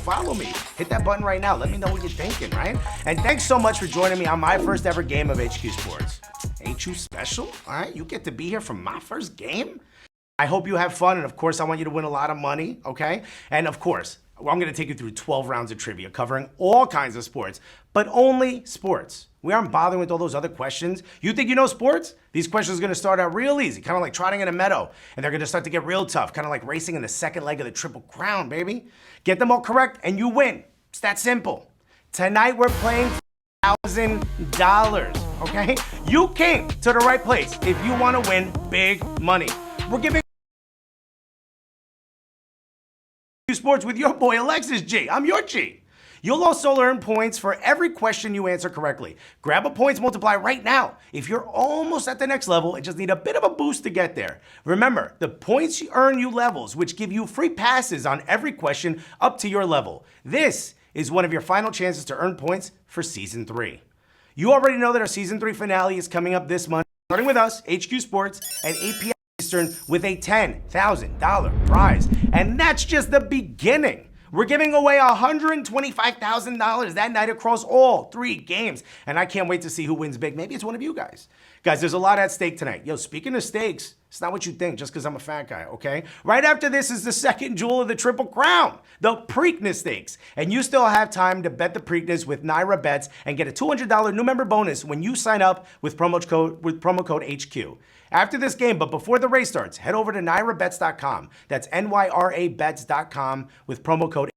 follow me. Hit that button right now. Let me know what you're thinking, right? And thanks so much for joining me on my first ever game of HQ Sports. Ain't you special? All right, you get to be here for my first game? I hope you have fun, and of course, I want you to win a lot of money, okay? And of course, I'm gonna take you through 12 rounds of trivia covering all kinds of sports, but only sports. We aren't bothering with all those other questions. You think you know sports? These questions are gonna start out real easy, kind of like trotting in a meadow, and they're gonna start to get real tough, kind of like racing in the second leg of the Triple Crown, baby. Get them all correct, and you win. It's that simple. Tonight, we're playing $1,000, okay? You came to the right place if you wanna win big money. We're giving Sports with your boy Alexis G. I'm your G. You'll also earn points for every question you answer correctly. Grab a points multiplier right now. If you're almost at the next level and just need a bit of a boost to get there. Remember, the points you earn you levels, which give you free passes on every question up to your level. This is one of your final chances to earn points for Season 3. You already know that our Season 3 finale is coming up this month, starting with us, HQ Sports, at 8 p.m. Eastern with a $10,000 prize. And that's just the beginning. We're giving away $125,000 that night across all 3 games. And I can't wait to see who wins big. Maybe it's one of you guys. Guys, there's a lot at stake tonight. Yo, speaking of stakes, it's not what you think just because I'm a fat guy, okay? Right after this is the second jewel of the Triple Crown, the Preakness Stakes. And you still have time to bet the Preakness with Naira Bets and get a $200 new member bonus when you sign up with promo code HQ. After this game, but before the race starts, head over to NairaBets.com. That's NYRABets.com with promo code.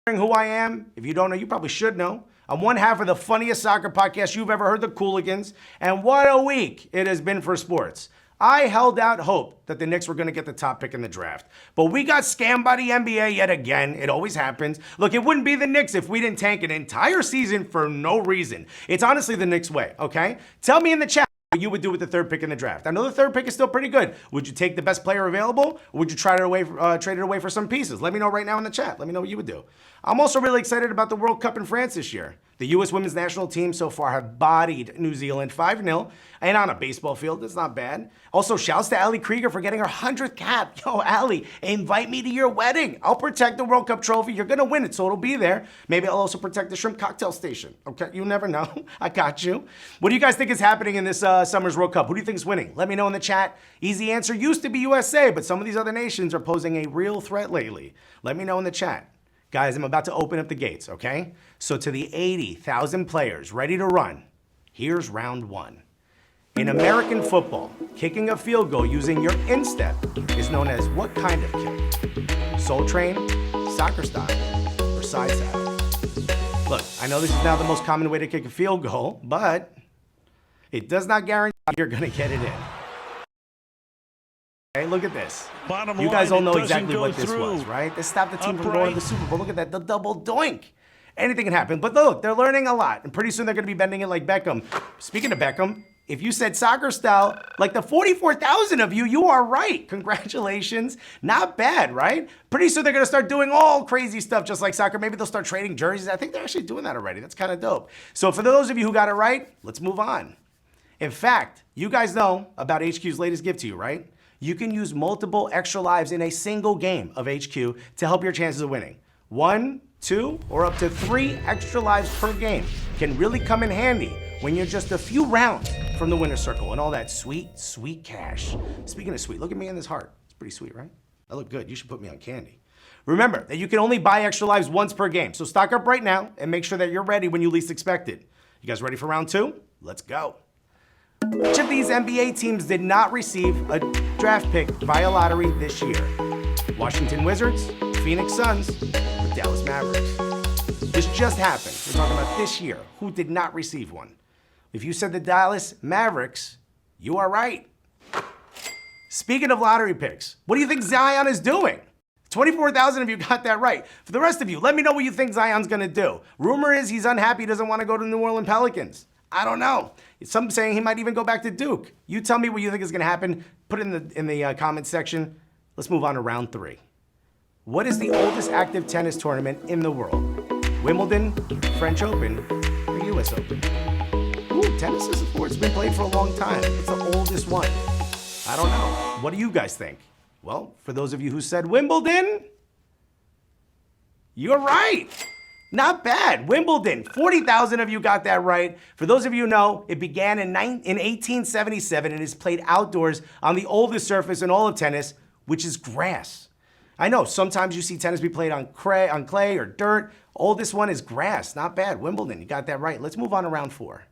Who I am? If you don't know, you probably should know. I'm one half of the funniest soccer podcast you've ever heard, the Cooligans. And what a week it has been for sports. I held out hope that the Knicks were going to get the top pick in the draft. But we got scammed by the NBA yet again. It always happens. Look, it wouldn't be the Knicks if we didn't tank an entire season for no reason. It's honestly the Knicks way, okay? Tell me in the chat what you would do with the third pick in the draft. I know the third pick is still pretty good. Would you take the best player available? Or would you trade it away for some pieces? Let me know right now in the chat. Let me know what you would do. I'm also really excited about the World Cup in France this year. The U.S. women's national team so far have bodied New Zealand 5-0, and on a baseball field. That's not bad. Also, shouts to Ali Krieger for getting her 100th cap. Yo, Ali, invite me to your wedding. I'll protect the World Cup trophy. You're going to win it, so it'll be there. Maybe I'll also protect the shrimp cocktail station. Okay, you never know. I got you. What do you guys think is happening in this summer's World Cup? Who do you think is winning? Let me know in the chat. Easy answer used to be USA, but some of these other nations are posing a real threat lately. Let me know in the chat. Guys, I'm about to open up the gates, okay? So to the 80,000 players ready to run, here's round 1. In American football, kicking a field goal using your instep is known as what kind of kick? Soul train, soccer style, or side saddle? Look, I know this is now the most common way to kick a field goal, but it does not guarantee you're gonna get it in. Okay, look at this. You guys all know exactly what this was, right? This stopped the team from going to the Super Bowl. Look at that, the double doink. Anything can happen, but look, they're learning a lot, and pretty soon they're gonna be bending it like Beckham. Speaking of Beckham, if you said soccer style, like the 44,000 of you, you are right. Congratulations. Not bad, right? Pretty soon they're gonna start doing all crazy stuff just like soccer. Maybe they'll start trading jerseys. I think they're actually doing that already. That's kind of dope. So for those of you who got it right, let's move on. In fact, you guys know about HQ's latest gift to you, right? You can use multiple extra lives in a single game of HQ to help your chances of winning. 1, 2, or up to 3 extra lives per game can really come in handy when you're just a few rounds from the winner's circle and all that sweet, sweet cash. Speaking of sweet, look at me in this heart. It's pretty sweet, right? I look good. You should put me on candy. Remember that you can only buy extra lives once per game, so stock up right now and make sure that you're ready when you least expect it. You guys ready for round 2? Let's go. Which of these NBA teams did not receive a draft pick via lottery this year? Washington Wizards, Phoenix Suns, or Dallas Mavericks? This just happened. We're talking about this year. Who did not receive one? If you said the Dallas Mavericks, you are right. Speaking of lottery picks, what do you think Zion is doing? 24,000 of you got that right. For the rest of you, let me know what you think Zion's gonna do. Rumor is he's unhappy, doesn't want to go to the New Orleans Pelicans. I don't know. Some saying he might even go back to Duke. You tell me what you think is going to happen. Put it in the comments section. Let's move on to round 3. What is the oldest active tennis tournament in the world? Wimbledon, French Open, or US Open? Ooh, tennis is a sport that's been played for a long time. It's the oldest one. I don't know. What do you guys think? Well, for those of you who said Wimbledon, you're right. Not bad. Wimbledon. 40,000 of you got that right. For those of you who know, it began in 1877 and is played outdoors on the oldest surface in all of tennis, which is grass. I know, sometimes you see tennis be played on clay or dirt. Oldest one is grass. Not bad. Wimbledon, you got that right. Let's move on to round 4.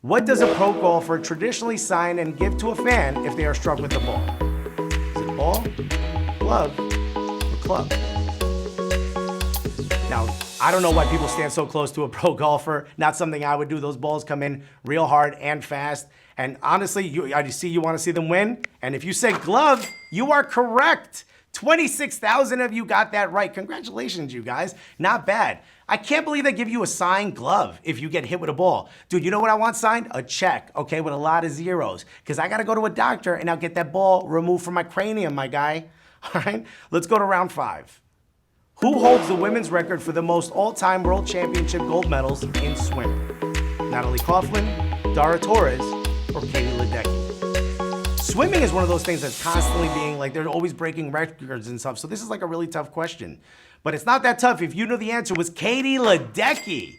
What does a pro golfer traditionally sign and give to a fan if they are struck with the ball? Is it ball, glove, or club? Now, I don't know why people stand so close to a pro golfer. Not something I would do. Those balls come in real hard and fast. And honestly, I see you want to see them win. And if you say glove, you are correct. 26,000 of you got that right. Congratulations, you guys. Not bad. I can't believe they give you a signed glove if you get hit with a ball. Dude, you know what I want signed? A check, okay, with a lot of zeros. Because I got to go to a doctor and I'll get that ball removed from my cranium, my guy. All right, let's go to round 5. Who holds the women's record for the most all-time world championship gold medals in swimming? Natalie Coughlin, Dara Torres, or Katie Ledecky? Swimming is one of those things that's constantly being like, they're always breaking records and stuff. So this is like a really tough question. But it's not that tough if you know the answer was Katie Ledecky.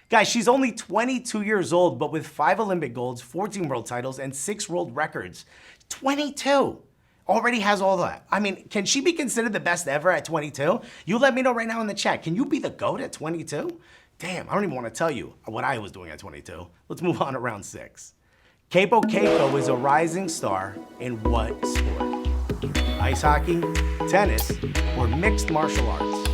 Guys, she's only 22 years old, but with 5 Olympic golds, 14 world titles, and 6 world records. 22. Already has all that. I mean, can she be considered the best ever at 22? You let me know right now in the chat. Can you be the GOAT at 22? Damn, I don't even want to tell you what I was doing at 22. Let's move on to round 6. Keipo Keiko is a rising star in what sport? Ice hockey, tennis, or mixed martial arts?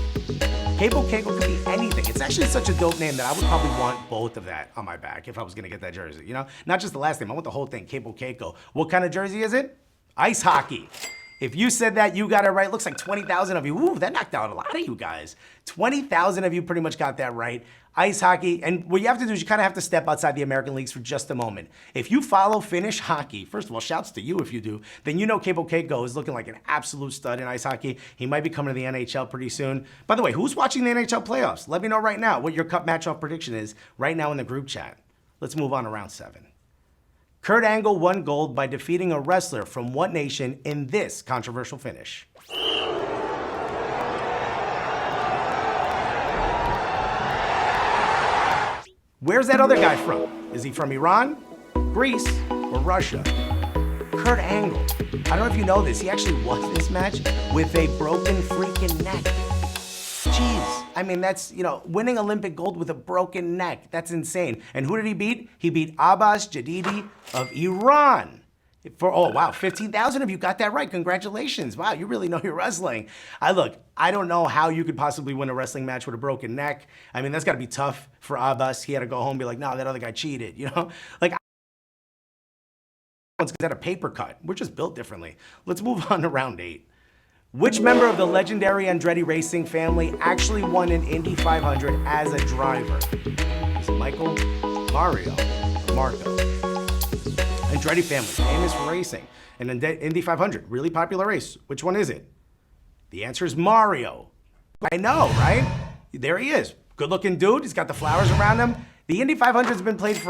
Keipo Keiko could be anything. It's actually such a dope name that I would probably want both of that on my back if I was gonna get that jersey, you know? Not just the last name, I want the whole thing, Keipo Keiko. What kind of jersey is it? Ice hockey. If you said that, you got it right. Looks like 20,000 of you. Ooh, that knocked out a lot of you guys. 20,000 of you pretty much got that right. Ice hockey, and what you have to do is you kind of have to step outside the American leagues for just a moment. If you follow Finnish hockey, first of all, shouts to you if you do, then you know Keipo Keiko is looking like an absolute stud in ice hockey. He might be coming to the NHL pretty soon. By the way, who's watching the NHL playoffs? Let me know right now what your cup match-off prediction is right now in the group chat. Let's move on to round 7. Kurt Angle won gold by defeating a wrestler from what nation in this controversial finish? Where's that other guy from? Is he from Iran, Greece, or Russia? Kurt Angle. I don't know if you know this, he actually won this match with a broken freaking neck. Jeez, I mean, that's, you know, winning Olympic gold with a broken neck. That's insane. And who did he beat? He beat Abbas Jadidi of Iran. Oh, wow, 15,000 of you got that right. Congratulations. Wow, you really know your wrestling. Look, I don't know how you could possibly win a wrestling match with a broken neck. I mean, that's got to be tough for Abbas. He had to go home and be like, no, that other guy cheated, you know? Like, because had a paper cut. We're just built differently. Let's move on to round 8. Which member of the legendary Andretti Racing family actually won an Indy 500 as a driver? Is it Michael, Mario, or Marco? Andretti family, famous for racing. And Indy 500, really popular race. Which one is it? The answer is Mario. I know, right? There he is. Good looking dude, he's got the flowers around him. The Indy 500 has been raced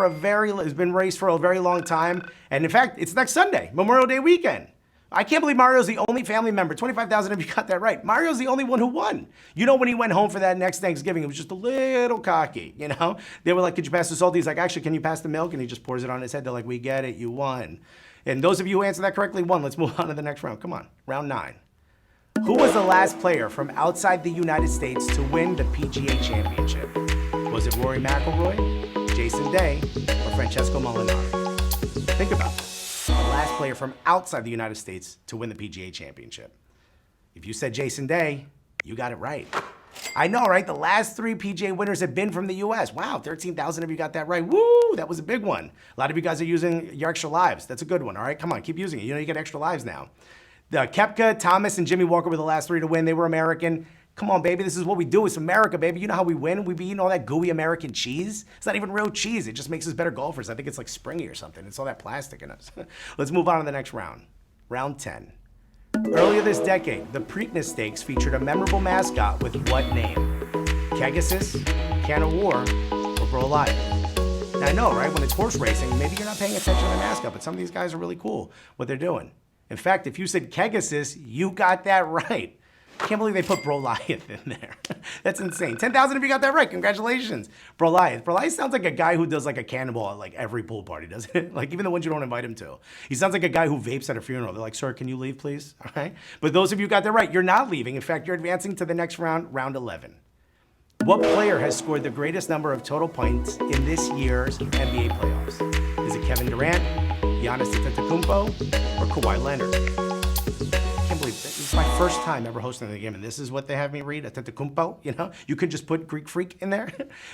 for a very long time. And in fact, it's next Sunday, Memorial Day weekend. I can't believe Mario's the only family member. 25,000 of you got that right. Mario's the only one who won. You know, when he went home for that next Thanksgiving, it was just a little cocky, you know? They were like, could you pass the salt? He's like, actually, can you pass the milk? And he just pours it on his head. They're like, we get it, you won. And those of you who answered that correctly won. Let's move on to the next round. Come on, round 9. Who was the last player from outside the United States to win the PGA Championship? Was it Rory McIlroy, Jason Day, or Francesco Molinari? Think about this. The last player from outside the United States to win the PGA Championship. If you said Jason Day, you got it right. I know, right? The last 3 PGA winners have been from the US. Wow, 13,000 of you got that right. Woo, that was a big one. A lot of you guys are using your extra lives. That's a good one, all right? Come on, keep using it. You know you get extra lives now. The Koepka, Thomas, and Jimmy Walker were the last 3 to win. They were American. Come on, baby, this is what we do. It's America, baby. You know how we win? We be eating all that gooey American cheese. It's not even real cheese. It just makes us better golfers. I think it's like springy or something. It's all that plastic in us. Let's move on to the next round. Round 10. Earlier this decade, the Preakness Stakes featured a memorable mascot with what name? Pegasus, Can of War, or Goliath? Now I know, right? When it's horse racing, maybe you're not paying attention to the mascot, but some of these guys are really cool what they're doing. In fact, if you said Kegasis, you got that right. Can't believe they put Broliath in there. That's insane. 10,000 if you got that right. Congratulations. Broliath. Broliath sounds like a guy who does like a cannonball at like every pool party, doesn't it? Like even the ones you don't invite him to. He sounds like a guy who vapes at a funeral. They're like, sir, can you leave, please? All right. But those of you who got that right, you're not leaving. In fact, you're advancing to the next round, round 11. What player has scored the greatest number of total points in this year's NBA playoffs? Is it Kevin Durant, Giannis Antetokounmpo, or Kawhi Leonard? I can't believe this is my first time ever hosting the game, and this is what they have me read, Antetokounmpo, you know? You could just put Greek Freak in there.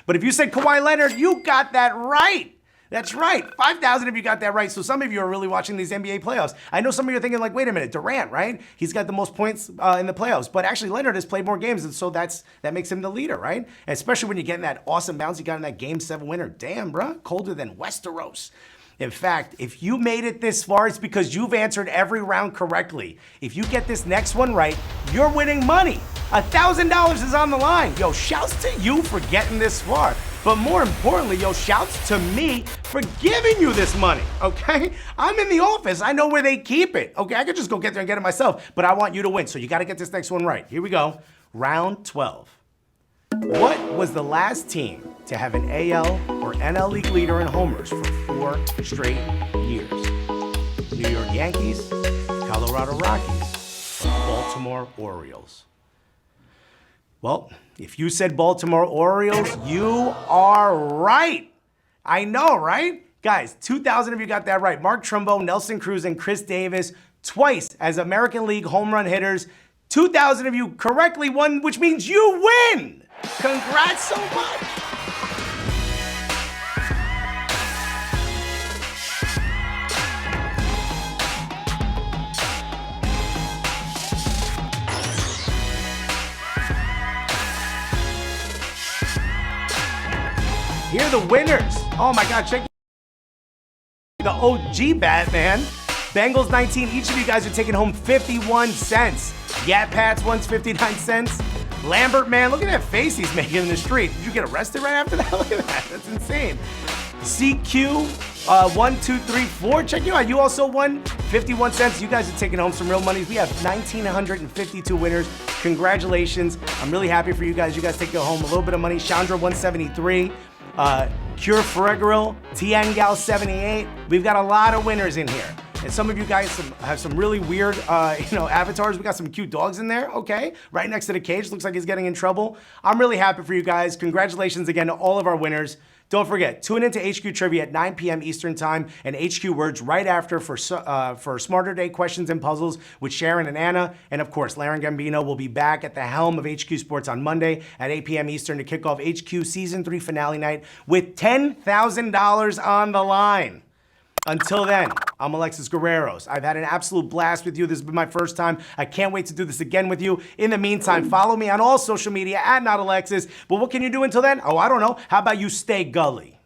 But if you said Kawhi Leonard, you got that right. That's right. 5,000 if you got that right. So some of you are really watching these NBA playoffs. I know some of you are thinking like, wait a minute, Durant, right? He's got the most points in the playoffs. But actually Leonard has played more games, and so that makes him the leader, right? And especially when you're getting that awesome bounce you got in that Game 7 winner. Damn, bro. Colder than Westeros. In fact, if you made it this far, it's because you've answered every round correctly. If you get this next one right, you're winning money. $1,000 is on the line. Yo, shouts to you for getting this far. But more importantly, yo, shouts to me for giving you this money, okay? I'm in the office. I know where they keep it, okay? I could just go get there and get it myself, but I want you to win, so you gotta get this next one right. Here we go. Round 12. What was the last team to have an AL or NL League leader in homers for 4 straight years? New York Yankees, Colorado Rockies, or Baltimore Orioles? Well, if you said Baltimore Orioles, you are right. I know, right? Guys, 2,000 of you got that right. Mark Trumbo, Nelson Cruz, and Chris Davis twice as American League home run hitters. 2,000 of you correctly won, which means you win. Congrats so much. Here are the winners. Oh my God, check the OG Batman. Bengals 19, each of you guys are taking home 51 cents. Yat Pats one's 59 cents. Lambert, man, look at that face he's making in the street. Did you get arrested right after that? Look at that, that's insane. CQ, 1, 2, 3, 4, check you out. You also won 51 cents. You guys are taking home some real money. We have 1,952 winners. Congratulations. I'm really happy for you guys. You guys take home a little bit of money. Chandra 173. Cure Ferregril, Tiangal 78. We've got a lot of winners in here. And some of you guys have some really weird, avatars. We got some cute dogs in there, okay? Right next to the cage, looks like he's getting in trouble. I'm really happy for you guys. Congratulations again to all of our winners. Don't forget, tune into HQ Trivia at 9 p.m. Eastern Time and HQ Words right after for Smarter Day questions and puzzles with Sharon and Anna. And of course, Laren Gambino will be back at the helm of HQ Sports on Monday at 8 p.m. Eastern to kick off HQ Season 3 finale night with $10,000 on the line. Until then, I'm Alexis Guerreros. I've had an absolute blast with you. This has been my first time. I can't wait to do this again with you. In the meantime, follow me on all social media at NotAlexis. But what can you do until then? Oh, I don't know. How about you stay gully?